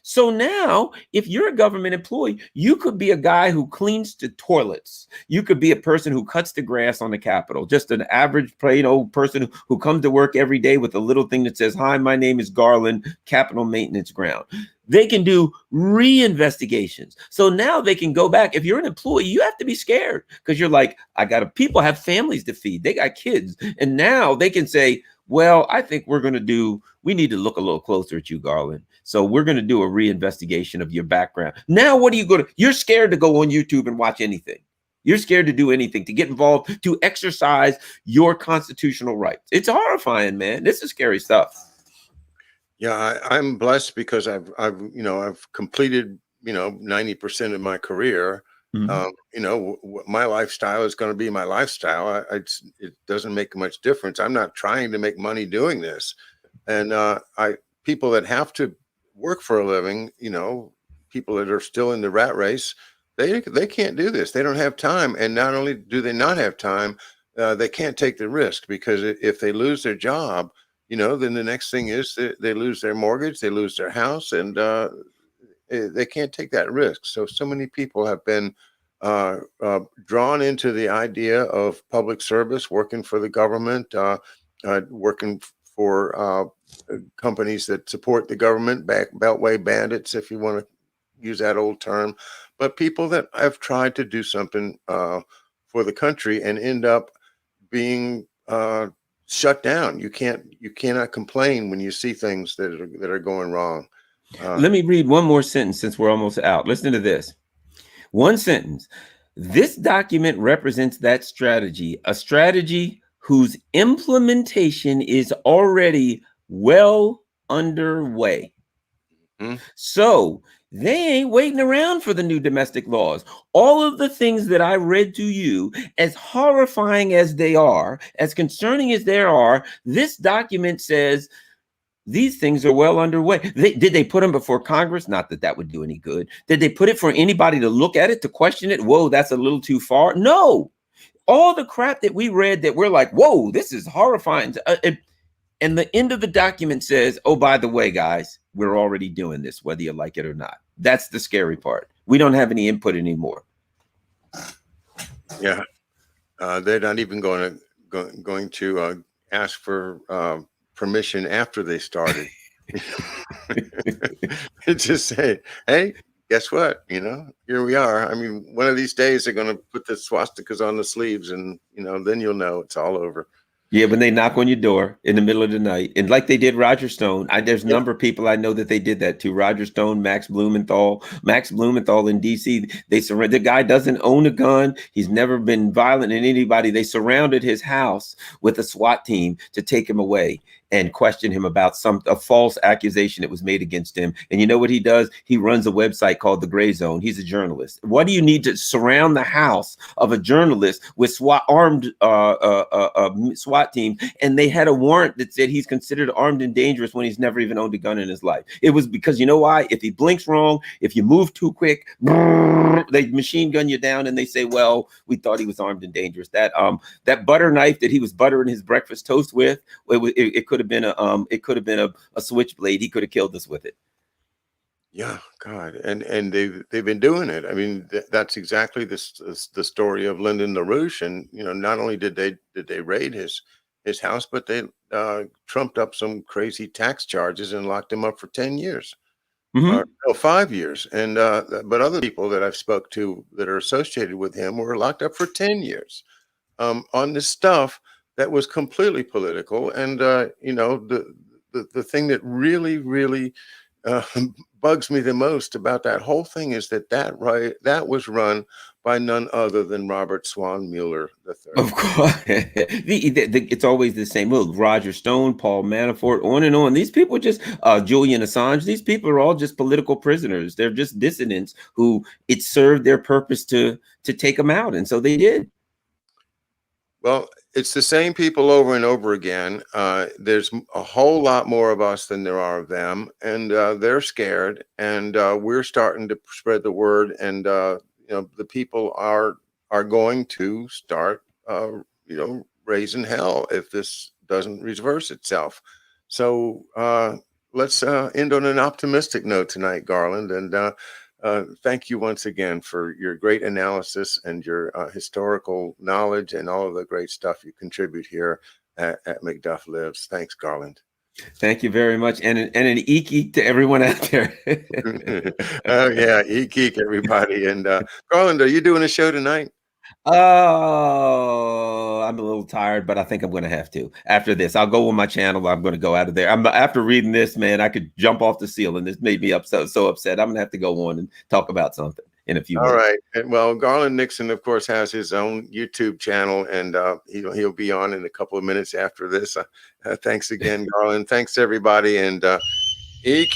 So now, if you're a government employee, you could be a guy who cleans the toilets. You could be a person who cuts the grass on the Capitol, just an average plain old person who comes to work every day with a little thing that says, hi, my name is Garland, Capitol Maintenance Ground. They can do reinvestigations. So now they can go back. If you're an employee, you have to be scared, because you're like, people have families to feed. They got kids. And now they can say, well, I think we need to look a little closer at you, Garland. So we're going to do a reinvestigation of your background. Now, what are you going to, you're scared to go on YouTube and watch anything. You're scared to do anything, to get involved, to exercise your constitutional rights. It's horrifying, man. This is scary stuff.
Yeah, I'm blessed because I've completed, 90% of my career. My lifestyle is going to be my lifestyle. It doesn't make much difference. I'm not trying to make money doing this. And people that have to work for a living, people that are still in the rat race, they can't do this. They don't have time. And not only do they not have time, they can't take the risk, because if they lose their job, then the next thing is they lose their mortgage, they lose their house, and they can't take that risk. So many people have been drawn into the idea of public service, working for the government, working for companies that support the government, beltway bandits, if you want to use that old term. But people that have tried to do something for the country and end up being shut down. You cannot complain when you see things that are going wrong.
Let me read one more sentence since we're almost out. Listen to this. One sentence. This document represents that strategy, a strategy whose implementation is already well underway. So they ain't waiting around for the new domestic laws. All of the things that I read to you, as horrifying as they are, as concerning as they are, this document says these things are well underway. Did they put them before Congress? Not that that would do any good. Did they put it for anybody to look at it, to question it? Whoa, that's a little too far. No. all the crap that we read that we're like, whoa, this is horrifying. And the end of the document says, oh, by the way, guys, we're already doing this, whether you like it or not. That's the scary part. We don't have any input anymore.
Yeah, they're not even going to ask for permission after they started. Just say, hey, guess what? Here we are. I mean, one of these days they're going to put the swastikas on the sleeves, and then you'll know it's all over.
Yeah, when they knock on your door in the middle of the night, and like they did Roger Stone, there's a number of people I know that they did that to. Roger Stone, Max Blumenthal in DC. They surrounded the guy. Doesn't own a gun. He's never been violent in anybody. They surrounded his house with a SWAT team to take him away and question him about a false accusation that was made against him. And you know what he does? He runs a website called The Gray Zone. He's a journalist. What do you need to surround the house of a journalist with armed SWAT team? And they had a warrant that said he's considered armed and dangerous when he's never even owned a gun in his life. It was because, you know why? If he blinks wrong, if you move too quick, they machine gun you down, and they say, well, we thought he was armed and dangerous. That butter knife that he was buttering his breakfast toast with, it could have been a switchblade. He could have killed us with it.
Yeah, God, and they've been doing it. I mean, that's exactly the story of Lyndon LaRouche, and not only did they raid his house, but they trumped up some crazy tax charges and locked him up for 10 years, or 5 years. And but other people that I've spoke to that are associated with him were locked up for 10 years on this stuff that was completely political. And the thing that really bugs me the most about that whole thing is that was run by none other than Robert Swan Mueller III.
Of course, it's always the same. Look, Roger Stone, Paul Manafort, on and on. These people just Julian Assange. These people are all just political prisoners. They're just dissidents who it served their purpose to take them out, and so they did.
Well, it's the same people over and over again. There's a whole lot more of us than there are of them, and they're scared. And we're starting to spread the word, and the people are going to start, raising hell if this doesn't reverse itself. So let's end on an optimistic note tonight, Garland, and thank you once again for your great analysis and your historical knowledge and all of the great stuff you contribute here at McDuff Lives. Thanks, Garland.
Thank you very much. And an eek to everyone out there.
Oh, yeah. Eek, everybody. And Garland, are you doing a show tonight?
Oh, I'm a little tired, but I think I'm going to have to. After this, I'll go on my channel. I'm going to go out of there. After reading this, man, I could jump off the ceiling. This made me so upset. I'm going to have to go on and talk about something in a few minutes.
All right. And, well, Garland Nixon, of course, has his own YouTube channel, and he'll be on in a couple of minutes after this. Thanks again, Garland. Thanks, everybody. And eek.